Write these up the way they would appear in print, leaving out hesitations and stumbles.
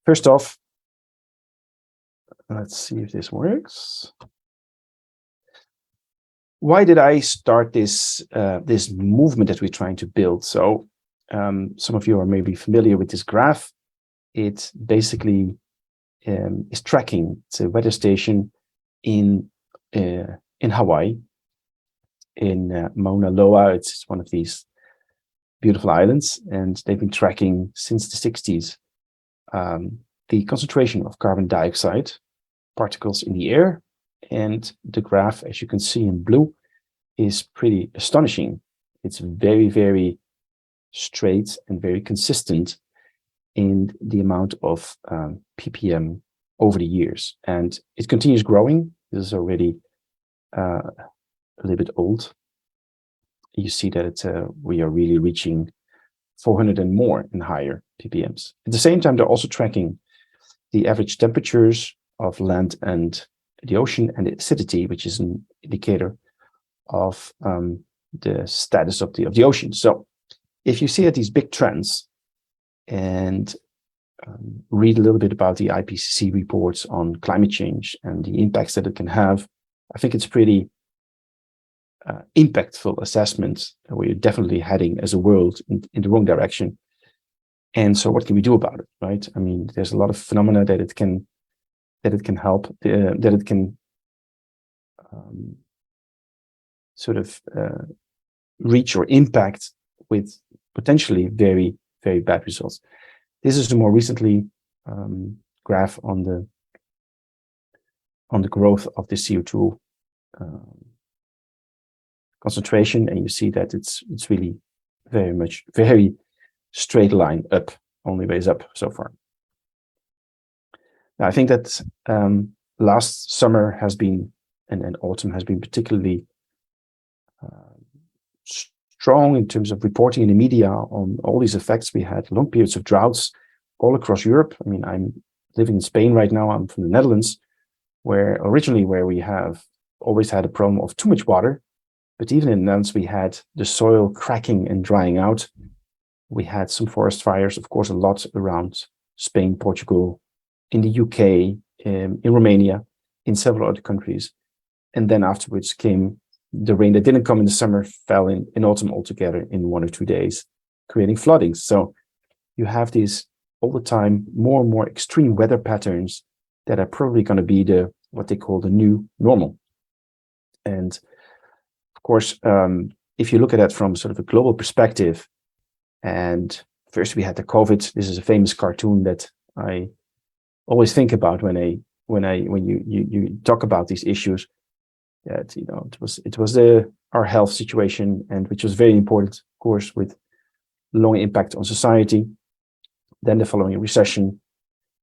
First off, let's see if this works. Why did I start this this movement that we're trying to build? So some of you are maybe familiar with this graph. It basically is tracking. It's a weather station in Hawaii, in Mauna Loa. It's one of these beautiful islands, and they've been tracking since the 60s the concentration of carbon dioxide particles in the air. And the graph, as you can see in blue, is pretty astonishing. It's very, very straight and very consistent in the amount of ppm over the years. And it continues growing. This is already a little bit old. You see that we are really reaching 400 and more and higher ppms. At the same time, they're also tracking the average temperatures of land and the ocean, and the acidity, which is an indicator of the status of the ocean. So if you see these big trends and read a little bit about the IPCC reports on climate change and the impacts that it can have, I think it's pretty impactful assessment. We're definitely heading as a world in the wrong direction. And so what can we do about it, right? I mean, there's a lot of phenomena that it can help, that it can sort of reach or impact with potentially very, very bad results. This is a more recently graph on the growth of the CO2 concentration, and you see that it's really very straight line up, only ways up so far. Now, I think that last summer has been, and autumn has been particularly strong in terms of reporting in the media on all these effects. We had long periods of droughts all across Europe. I mean, I'm living in Spain right now. I'm from the Netherlands, where we have always had a problem of too much water. But even in the Netherlands, we had the soil cracking and drying out. We had some forest fires, of course, a lot around Spain, Portugal, in the UK, in Romania, in several other countries. And then afterwards came the rain that didn't come in the summer, fell in autumn altogether in 1 or 2 days, creating flooding. So you have these all the time, more and more extreme weather patterns that are probably going to be what they call the new normal. And of course, if you look at that from sort of a global perspective, and first we had the COVID. This is a famous cartoon that I always think about when you talk about these issues. That it was our health situation, and which was very important, of course, with long impact on society. Then the following recession,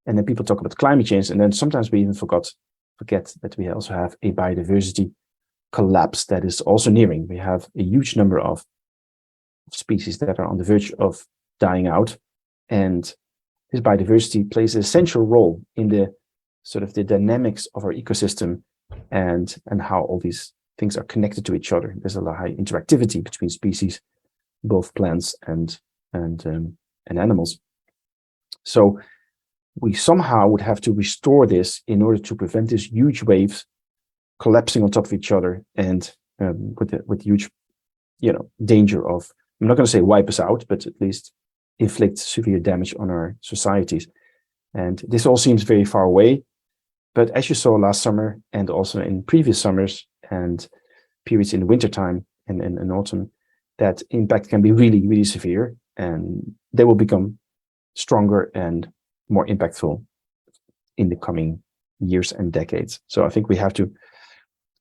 and then people talk about climate change, and then sometimes we even forget that we also have a biodiversity collapse that is also nearing. We have a huge number of species that are on the verge of dying out, and this biodiversity plays an essential role in the sort of the dynamics of our ecosystem and how all these things are connected to each other. There's a lot of high interactivity between species, both plants and animals. So we somehow would have to restore this in order to prevent these huge waves collapsing on top of each other, and with huge, danger of, I'm not going to say wipe us out, but at least inflict severe damage on our societies. And this all seems very far away. But as you saw last summer, and also in previous summers and periods in the wintertime and in autumn, that impact can be really, really severe, and they will become stronger and more impactful in the coming years and decades. So I think we have to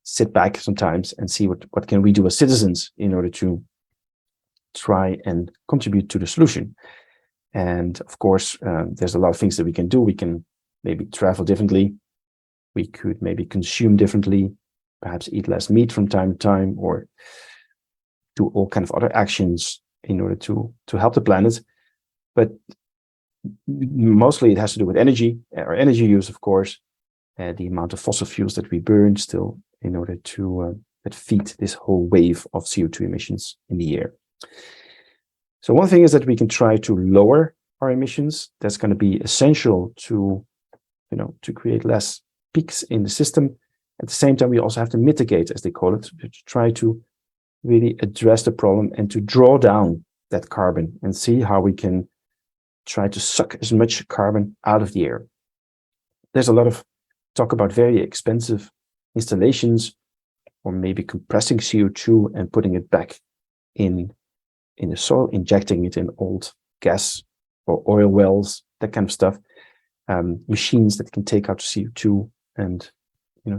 sit back sometimes and see what can we do as citizens in order to try and contribute to the solution. And of course, there's a lot of things that we can do. We can maybe travel differently. We could maybe consume differently, perhaps eat less meat from time to time, or do all kinds of other actions in order to help the planet. But mostly it has to do with energy, our energy use, of course, the amount of fossil fuels that we burn still in order to that feed this whole wave of CO2 emissions in the air. So one thing is that we can try to lower our emissions. That's going to be essential to, to create less peaks in the system. At the same time, we also have to mitigate, as they call it, to try to really address the problem and to draw down that carbon and see how we can try to suck as much carbon out of the air. There's a lot of talk about very expensive installations, or maybe compressing CO2 and putting it back in the soil, injecting it in old gas or oil wells, that kind of stuff. Machines that can take out CO2 and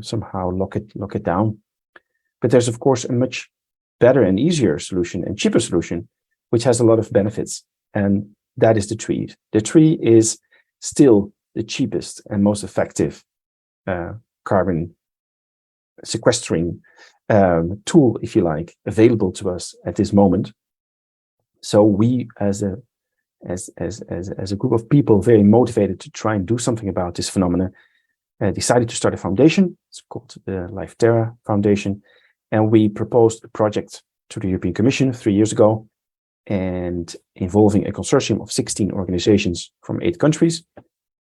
somehow lock it down. But there's of course a much better and easier solution and cheaper solution, which has a lot of benefits, and that is the tree. The tree is still the cheapest and most effective carbon sequestering tool, if you like, available to us at this moment. So we, as a group of people very motivated to try and do something about this phenomena, decided to start a foundation. It's called the Terra Foundation, and we proposed a project to the European Commission 3 years ago, and involving a consortium of 16 organizations from 8 countries,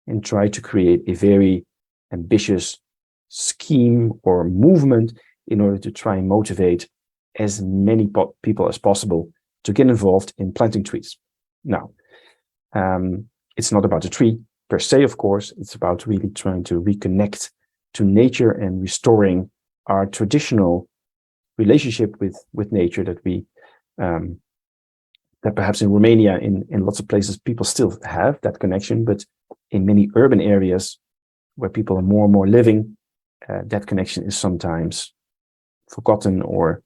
and try to create a very ambitious scheme or movement in order to try and motivate as many people as possible to get involved in planting trees. Now, it's not about the tree per se, of course. It's about really trying to reconnect to nature and restoring our traditional relationship with nature that we that perhaps in Romania, in lots of places, people still have that connection, but in many urban areas where people are more and more living, that connection is sometimes forgotten or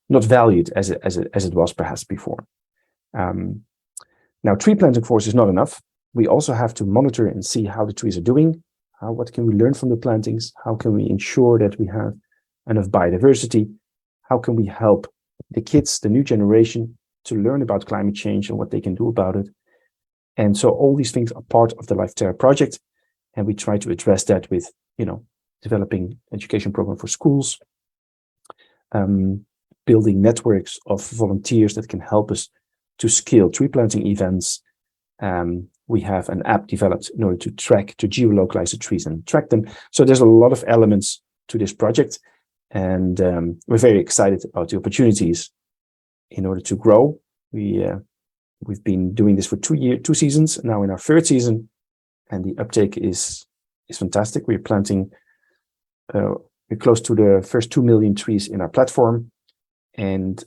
not valued as it was perhaps before. Now, tree planting, of course, is not enough. We also have to monitor and see how the trees are doing. What can we learn from the plantings? How can we ensure that we have enough biodiversity? How can we help the kids, the new generation, to learn about climate change and what they can do about it? And so all these things are part of the Life Terra project, and we try to address that with, developing education program for schools, building networks of volunteers that can help us to scale tree planting events. We have an app developed in order to geolocalize the trees and track them. So there's a lot of elements to this project, and we're very excited about the opportunities in order to grow. We've been doing this for 2 seasons, now in our 3rd season, and the uptake is fantastic. We're planting, we're close to the first 2 million trees in our platform, and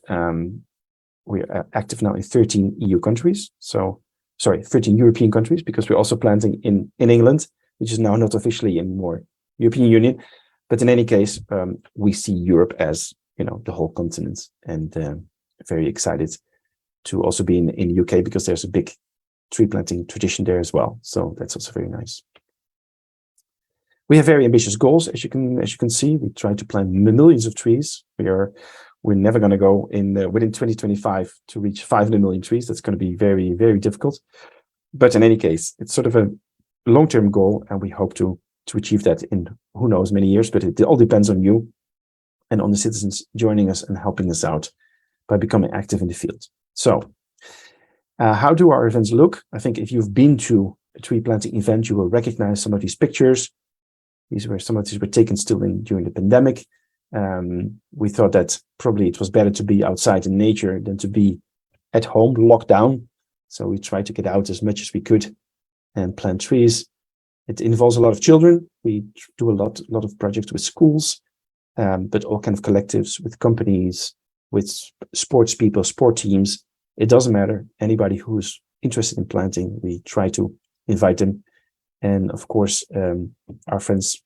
we're active now in 13 EU countries. 13 European countries, because we're also planting in England, which is now not officially anymore European Union. But in any case, we see Europe as, the whole continent, and very excited to also be in the UK, because there's a big tree planting tradition there as well. So that's also very nice. We have very ambitious goals, as you can see. We try to plant millions of trees. We're never going to go within 2025 to reach 500 million trees. That's going to be very, very difficult. But in any case, it's sort of a long-term goal, and we hope to achieve that in who knows many years. But it all depends on you and on the citizens joining us and helping us out by becoming active in the field. So, how do our events look? I think if you've been to a tree planting event, you will recognize some of these pictures. Some of these were taken still during the pandemic. We thought that probably it was better to be outside in nature than to be at home, locked down. So we tried to get out as much as we could and plant trees. It involves a lot of children. We do a lot of projects with schools, but all kind of collectives, with companies, with sports people, sport teams. It doesn't matter. Anybody who's interested in planting, we try to invite them. And of course, our friends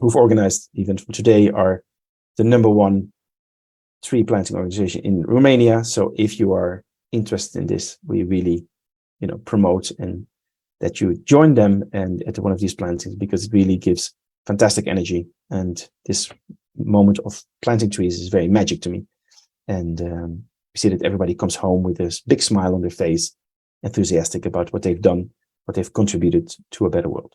who've organized the event for today are the #1 tree planting organization in Romania. So if you are interested in this, we really, promote and that you join them and at one of these plantings, because it really gives fantastic energy. And this moment of planting trees is very magic to me. And we see that everybody comes home with a big smile on their face, enthusiastic about what they've done, what they've contributed to a better world.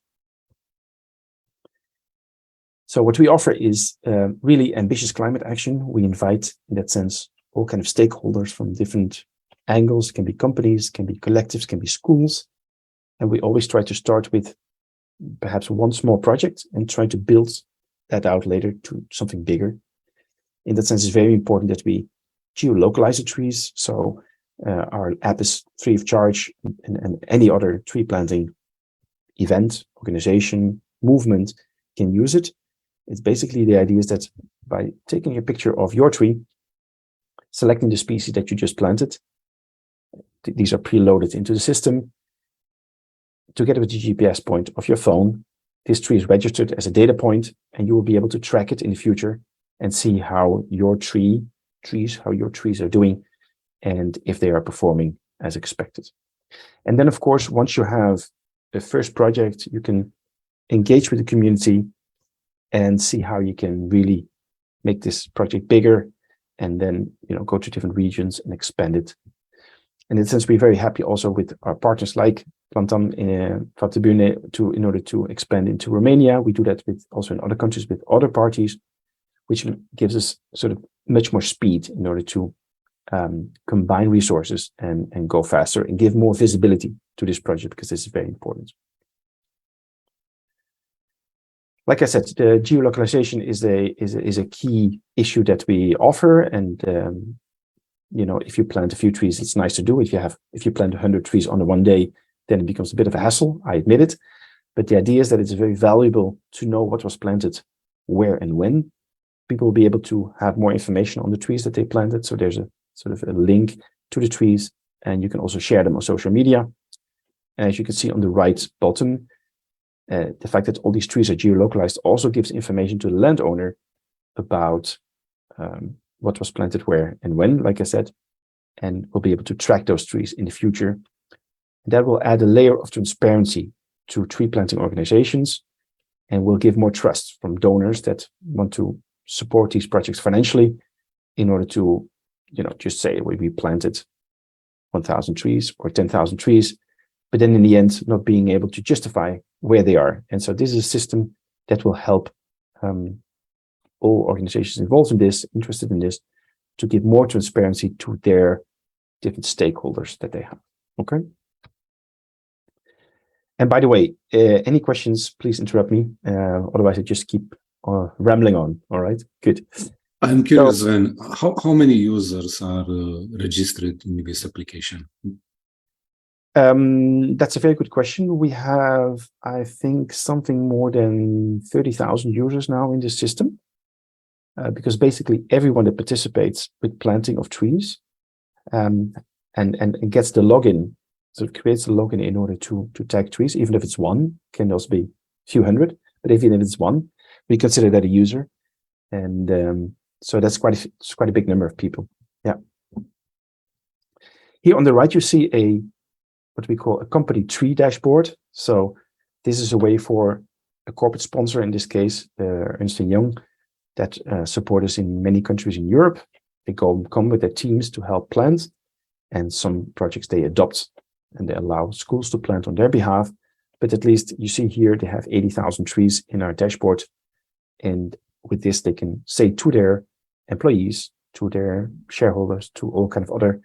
So what we offer is really ambitious climate action. We invite, in that sense, all kind of stakeholders from different angles. It can be companies, can be collectives, can be schools. And we always try to start with perhaps one small project and try to build that out later to something bigger. In that sense, it's very important that we geolocalize the trees. So our app is free of charge, and any other tree planting event, organization, movement can use it. It's basically the idea is that by taking a picture of your tree, selecting the species that you just planted, these are preloaded into the system. Together with the GPS point of your phone, this tree is registered as a data point, and you will be able to track it in the future and see how your trees are doing and if they are performing as expected. And then, of course, once you have a first project, you can engage with the community and see how you can really make this project bigger, and then go to different regions and expand it. And in a sense, we're very happy also with our partners like Plantam in in order to expand into Romania. We do that also in other countries with other parties, which gives us sort of much more speed in order to combine resources and go faster and give more visibility to this project, because this is very important. Like I said, the geolocalization is a key issue that we offer, and if you plant a few trees, it's nice to do. If you plant 100 trees on one day, then it becomes a bit of a hassle. I admit it, but the idea is that it's very valuable to know what was planted, where and when. People will be able to have more information on the trees that they planted. So there's a sort of a link to the trees, and you can also share them on social media. And as you can see on the right bottom, the fact that all these trees are geolocalized also gives information to the landowner about what was planted where and when, like I said, and we'll be able to track those trees in the future. That will add a layer of transparency to tree planting organizations, and will give more trust from donors that want to support these projects financially, in order to, just say we planted 1,000 trees or 10,000 trees, but then in the end, not being able to justify where they are. And so this is a system that will help all organizations involved in this, interested in this, to give more transparency to their different stakeholders that they have. Okay. And by the way, any questions, please interrupt me. Otherwise, I just keep rambling on. All right. Good. I'm curious, Sven, how many users are registered in this application? That's a very good question. We have, I think, something more than 30,000 users now in this system, because basically everyone that participates with planting of trees and gets the login, so it creates a login in order to tag trees, even if it's one, can also be a few hundred, but even if it's one, we consider that a user. And so that's quite a big number of people. Yeah. Here on the right, you see what we call a company tree dashboard. So this is a way for a corporate sponsor, in this case, Ernst & Young, that support us in many countries in Europe. They come with their teams to help plant, and some projects they adopt, and they allow schools to plant on their behalf. But at least you see here, they have 80,000 trees in our dashboard. And with this, they can say to their employees, to their shareholders, to all kind of other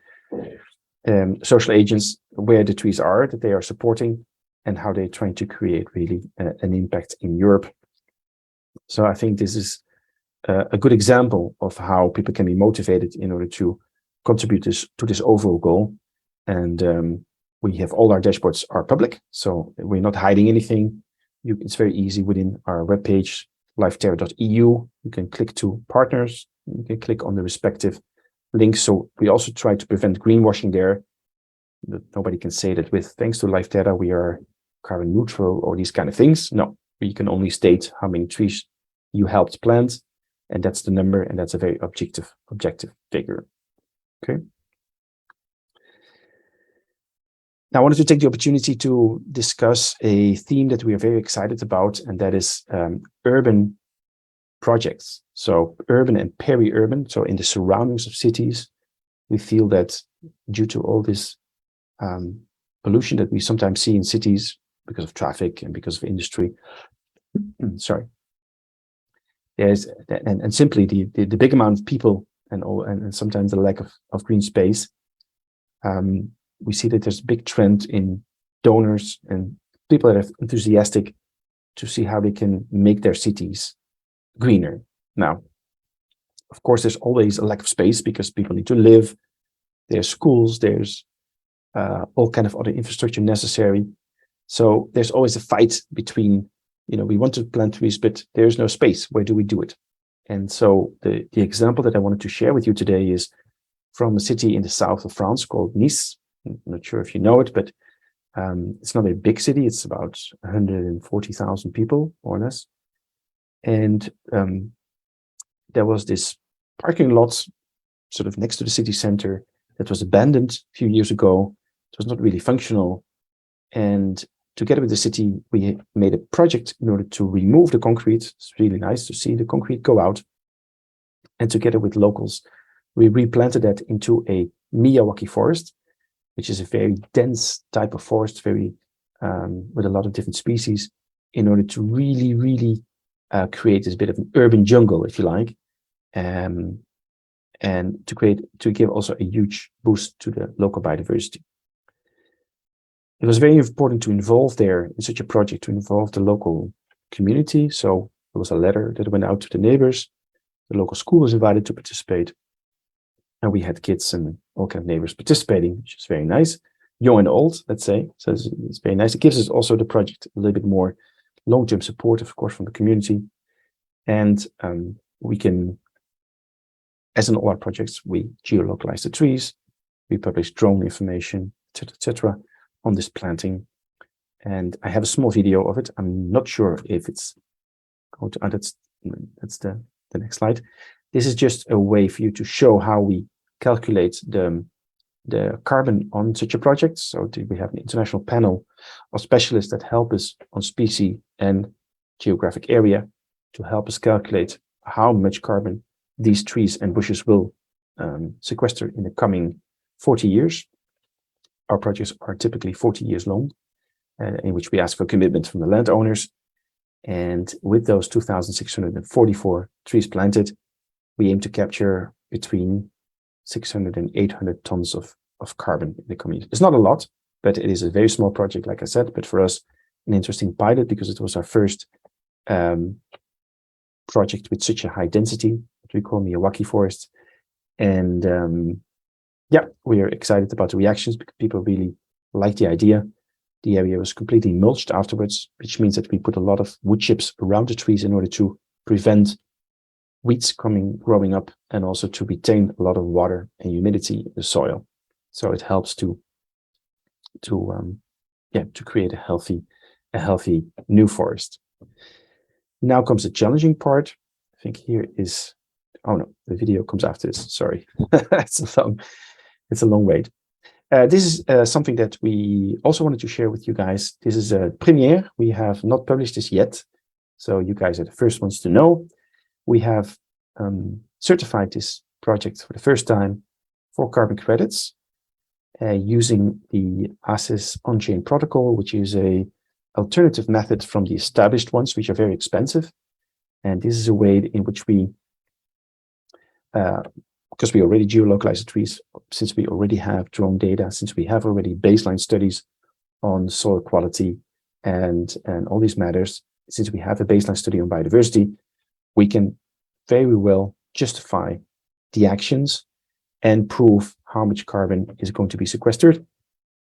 social agents, where the trees are that they are supporting, and how they're trying to create really an impact in Europe. So I think this is a good example of how people can be motivated in order to contribute to this overall goal. And we have all our dashboards are public, so we're not hiding anything. It's very easy within our webpage, liveterra.eu. You can click to partners. You can click on the respective links. So we also try to prevent greenwashing there. That nobody can say that thanks to LiveTerra, we are carbon neutral or these kind of things. No, you can only state how many trees you helped plant, and that's the number, and that's a very objective figure. Okay. Now, I wanted to take the opportunity to discuss a theme that we are very excited about, and that is urban projects. So urban and peri-urban, so in the surroundings of cities, we feel that due to all this pollution that we sometimes see in cities because of traffic and because of industry, sorry, and simply the big amount of people and sometimes the lack of green space, we see that there's a big trend in donors and people that are enthusiastic to see how they can make their cities greener. Now, of course, there's always a lack of space because people need to live. There's schools, there's all kind of other infrastructure necessary. So there's always a fight between, we want to plant trees, but there's no space. Where do we do it? And so the example that I wanted to share with you today is from a city in the south of France called Nice. I'm not sure if you know it, but it's not a big city. It's about 140,000 people, more or less. And there was this parking lot sort of next to the city center that was abandoned a few years ago. It was not really functional. And together with the city, we made a project in order to remove the concrete. It's really nice to see the concrete go out. And together with locals, we replanted that into a Miyawaki forest, which is a very dense type of forest, very with a lot of different species, in order to really, really create this bit of an urban jungle, if you like, and to give also a huge boost to the local biodiversity. It was very important to involve there in such a project, to involve the local community. So there was a letter that went out to the neighbors. The local school was invited to participate. And we had kids and all kind of neighbors participating, which is very nice. Young and old, let's say. So it's very nice. It gives us also the project a little bit more long-term support, of course, from the community. And we can, as in all our projects, we geolocalize the trees. We publish drone information, etc., on this planting. And I have a small video of it. I'm not sure if it's going to, that's the next slide. This is just a way for you to show how we calculate the carbon on such a project. So we have an international panel of specialists that help us on species and geographic area to help us calculate how much carbon these trees and bushes will sequester in the coming 40 years. Our projects are typically 40 years long, in which we ask for commitment from the landowners. And with those 2,644 trees planted, we aim to capture between 600 and 800 tons of carbon in the community. It's not a lot, but it is a very small project, like I said, but for us, an interesting pilot because it was our first project with such a high density, what we call Miyawaki forest. And we are excited about the reactions because people really like the idea. The area was completely mulched afterwards, which means that we put a lot of wood chips around the trees in order to prevent weeds growing up and also to retain a lot of water and humidity in the soil. So it helps to create a healthy new forest. Now comes the challenging part. I think here is, oh no, the video comes after this. Sorry, it's a long wait. This is something that we also wanted to share with you guys. This is a premiere. We have not published this yet, so you guys are the first ones to know. We have certified this project for the first time for carbon credits using the ACES on-chain protocol, which is a alternative method from the established ones, which are very expensive. And this is a way in which we, because we already geolocalize the trees, since we already have drone data, since we have already baseline studies on soil quality and all these matters, since we have a baseline study on biodiversity, we can very well justify the actions and prove how much carbon is going to be sequestered,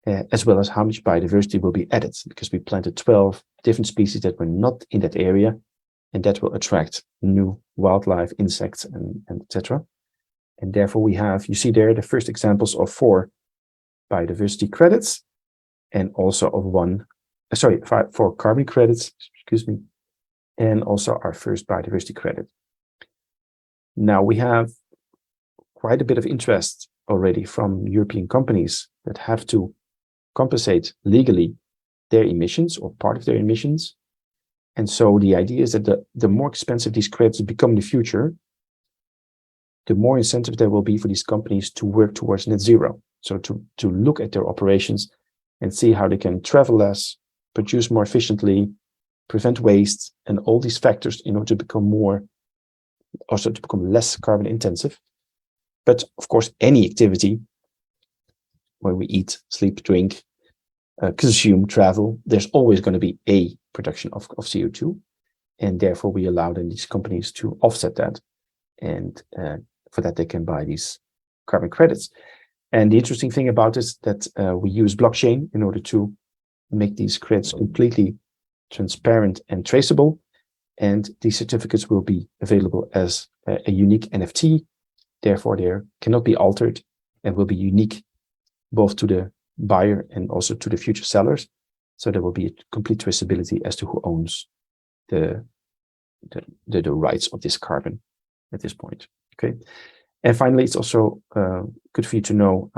as well as how much biodiversity will be added, because we planted 12 different species that were not in that area, and that will attract new wildlife, insects, and etc. And therefore we have, you see there, the first examples of 4 biodiversity credits, and also of 4 carbon credits, and also our first biodiversity credit. Now we have quite a bit of interest already from European companies that have to compensate legally their emissions or part of their emissions. And so the idea is that the more expensive these credits become in the future, the more incentive there will be for these companies to work towards net zero. So to look at their operations and see how they can travel less, produce more efficiently, prevent waste, and all these factors in order to become less carbon intensive. But of course, any activity, when we eat, sleep, drink, consume, travel, there's always going to be a production of CO2. And therefore, we allow then these companies to offset that. And for that, they can buy these carbon credits. And the interesting thing about this is that we use blockchain in order to make these credits completely transparent and traceable. And these certificates will be available as a unique NFT. Therefore, they cannot be altered and will be unique both to the buyer and also to the future sellers. So there will be a complete traceability as to who owns the rights of this carbon at this point. Okay. And finally, it's also good for you to know,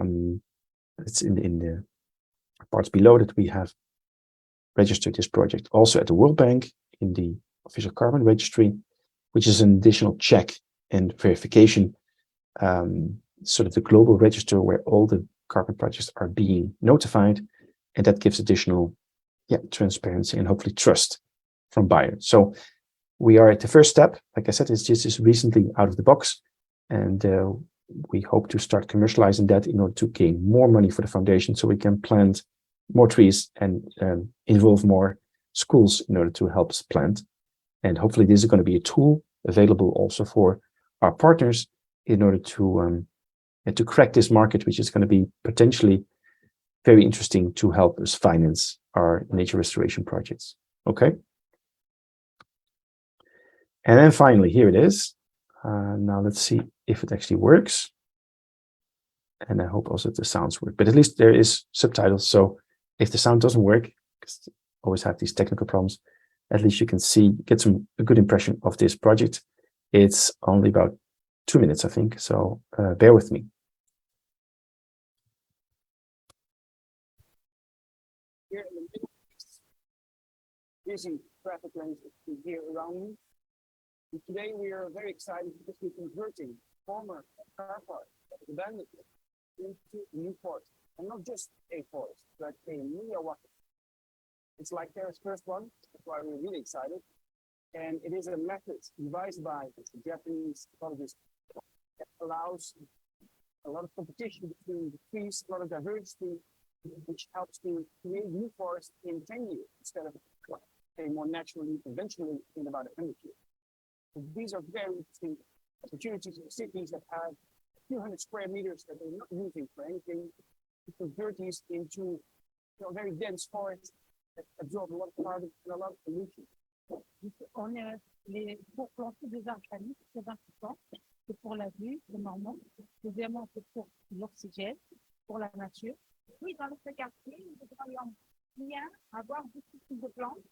it's in the parts below that we have registered this project also at the World Bank in the official carbon registry, which is an additional check and verification, sort of the global register where all the carbon projects are being notified, and that gives additional transparency and hopefully trust from buyers. So we are at the first step. Like I said, it's just recently out of the box, and we hope to start commercializing that in order to gain more money for the foundation, so we can plant more trees and involve more schools in order to help us plant. And hopefully this is going to be a tool available also for our partners in order to crack this market, which is going to be potentially very interesting to help us finance our nature restoration projects. Okay. And then finally, here it is. Now let's see if it actually works. And I hope also the sounds work, but at least there is subtitles. So if the sound doesn't work, because I always have these technical problems, at least you can get a good impression of this project. It's only about 2 minutes, I think. So bear with me. Here in the middle, busy traffic lanes here around me. And today we are very excited because we're converting former car park, abandoned, into a new forest. And not just a forest, but a Miyawaki. It's like Terra's first one, that's why we're really excited. And it is a method devised by the Japanese ecologists that allows a lot of competition between the trees, a lot of diversity, which helps to create new forests in 10 years instead of more naturally, conventionally in about 100 years. So these are very interesting opportunities in cities that have a few hundred square meters that they're not using for anything, to convert these into very dense forests that absorb a lot of carbon and a lot of pollution. Pour planter des arbres à l'île, c'est très important. C'est pour la vue, normalement. Deuxièmement, c'est pour l'oxygène, pour la nature. Oui, dans ce quartier, il devrait bien avoir beaucoup plus de plantes,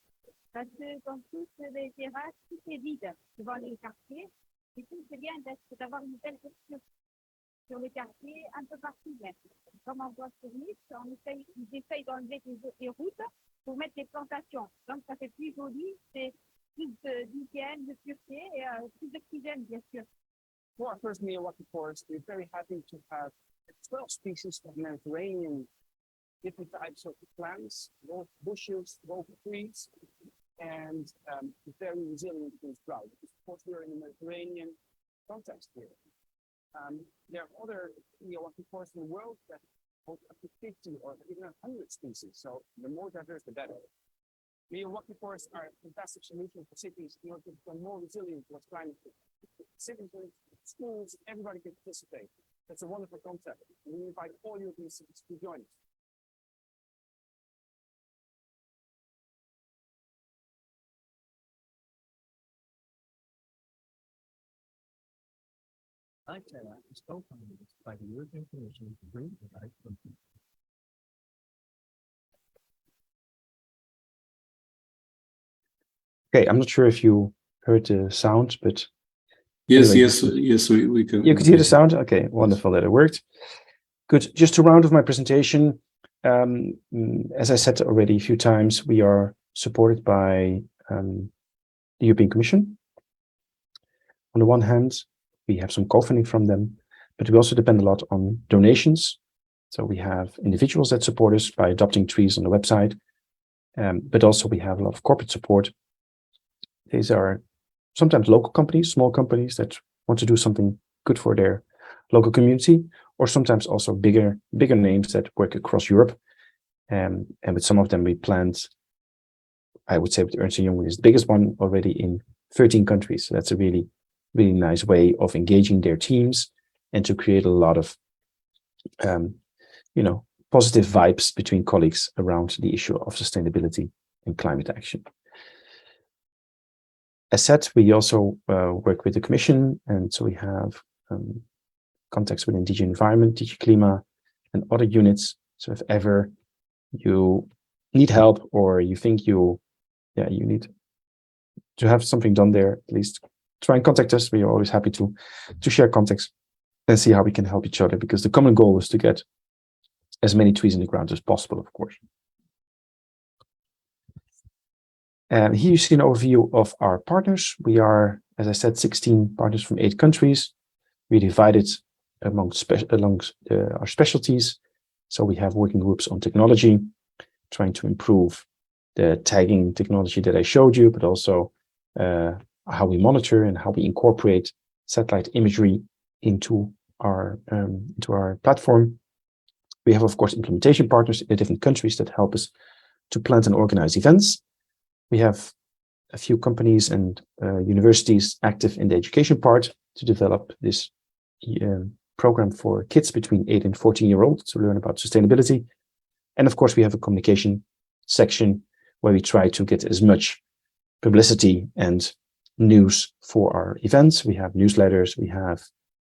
parce que dans toutes les terrasses, tout est vide devant les quartiers. Et tout, c'est bien d'avoir une belle posture sur les quartiers, un peu partout. Comme on voit sur Nice, ils essayent d'enlever les routes pour mettre des plantations. Donc, ça fait plus joli, c'est plus d'hygiène, de pureté et plus d'oxygène, bien sûr. For our first Miyawaki forest, we're very happy to have 12 species of Mediterranean, different types of plants, both bushes, both trees, and very resilient against drought. Because of course, we're in the Mediterranean context here. There are other Miyawaki forests in the world that hold up to 50 or even 100 species. So the more diverse, the better. Miyawaki forests are a fantastic solution for cities in order to become more resilient towards climate change. Citizens, schools, everybody can participate. That's a wonderful concept. And we invite all European cities to join us. Terra is co-funded by the European Commission to bring the light from people. Okay, I'm not sure if you heard the sound, but Yes, anyway, we can. you could hear the sound. Okay, wonderful that it worked. Good. Just to round off my presentation, as I said already a few times, we are supported by the European Commission. On the one hand, we have some co-funding from them, but we also depend a lot on donations. So we have individuals that support us by adopting trees on the website, but also we have a lot of corporate support. These are sometimes local companies, small companies that want to do something good for their local community, or sometimes also bigger names that work across Europe. And with some of them, we planned, I would say with Ernst & Young is the biggest one already in 13 countries. So that's a really, really nice way of engaging their teams and to create a lot of, positive vibes between colleagues around the issue of sustainability and climate action. As said, we also work with the Commission, and so we have contacts with DG Environment, DG Klima, and other units. So if ever you need help or you think you need to have something done there, at least try and contact us. We are always happy to share contacts and see how we can help each other, because the common goal is to get as many trees in the ground as possible, of course. And here you see an overview of our partners. We are, as I said, 16 partners from 8 countries. We divided along our specialties. So we have working groups on technology, trying to improve the tagging technology that I showed you, but also how we monitor and how we incorporate satellite imagery into our platform. We have, of course, implementation partners in the different countries that help us to plan and organize events. We have a few companies and universities active in the education part to develop this program for kids between 8 and 14-year-olds to learn about sustainability. And of course, we have a communication section where we try to get as much publicity and news for our events. We have newsletters, we have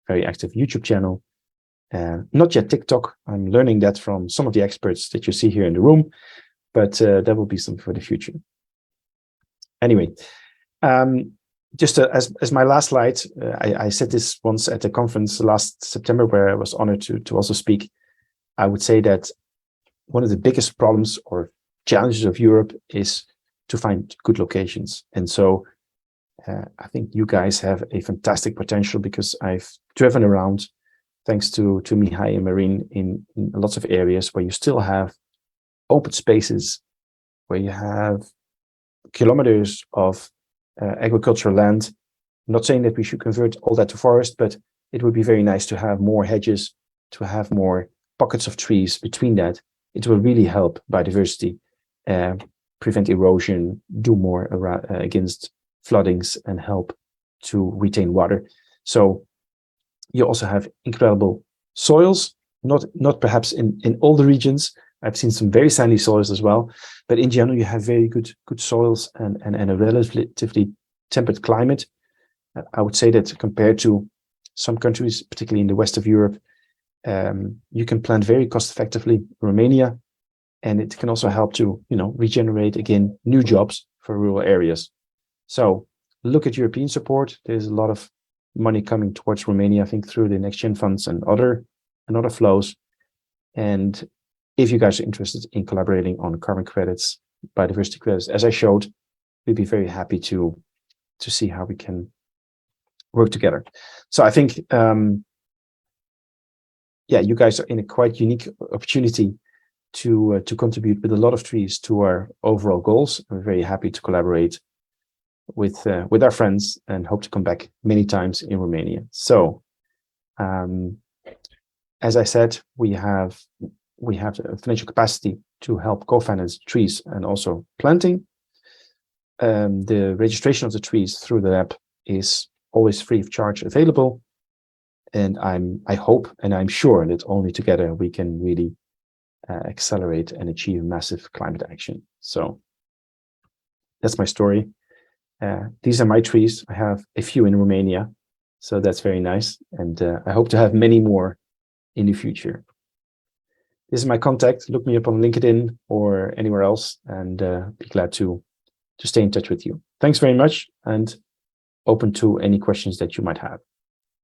very active YouTube channel, not yet TikTok. I'm learning that from some of the experts that you see here in the room, but that will be something for the future. Anyway, just as my last slide, I said this once at a conference last September where I was honored to also speak. I would say that one of the biggest problems or challenges of Europe is to find good locations. And so I think you guys have a fantastic potential, because I've driven around, thanks to Mihai and Marine, in lots of areas where you still have open spaces, where you have kilometers of agricultural land. I'm not saying that we should convert all that to forest, but it would be very nice to have more hedges, to have more pockets of trees between that. It will really help biodiversity, prevent erosion, do more against floodings, and help to retain water. So you also have incredible soils, not perhaps in all the regions. I've seen some very sandy soils as well, but in general, you have very good soils and a relatively temperate climate. I would say that compared to some countries, particularly in the west of Europe, you can plant very cost effectively in Romania, and it can also help to regenerate again new jobs for rural areas. So look at European support. There's a lot of money coming towards Romania, I think, through the Next Gen funds and other flows. And if you guys are interested in collaborating on carbon credits, biodiversity credits, as I showed, we'd be very happy to see how we can work together. So I think, you guys are in a quite unique opportunity to contribute with a lot of trees to our overall goals. We're very happy to collaborate with our friends and hope to come back many times in Romania. So, as I said, we have the financial capacity to help co-finance trees and also planting. The registration of the trees through the app is always free of charge available. And I hope and I'm sure that only together we can really accelerate and achieve massive climate action. So that's my story. These are my trees. I have a few in Romania, so that's very nice. And I hope to have many more in the future. This is my contact. Look me up on LinkedIn or anywhere else, and be glad to stay in touch with you. Thanks very much, and open to any questions that you might have.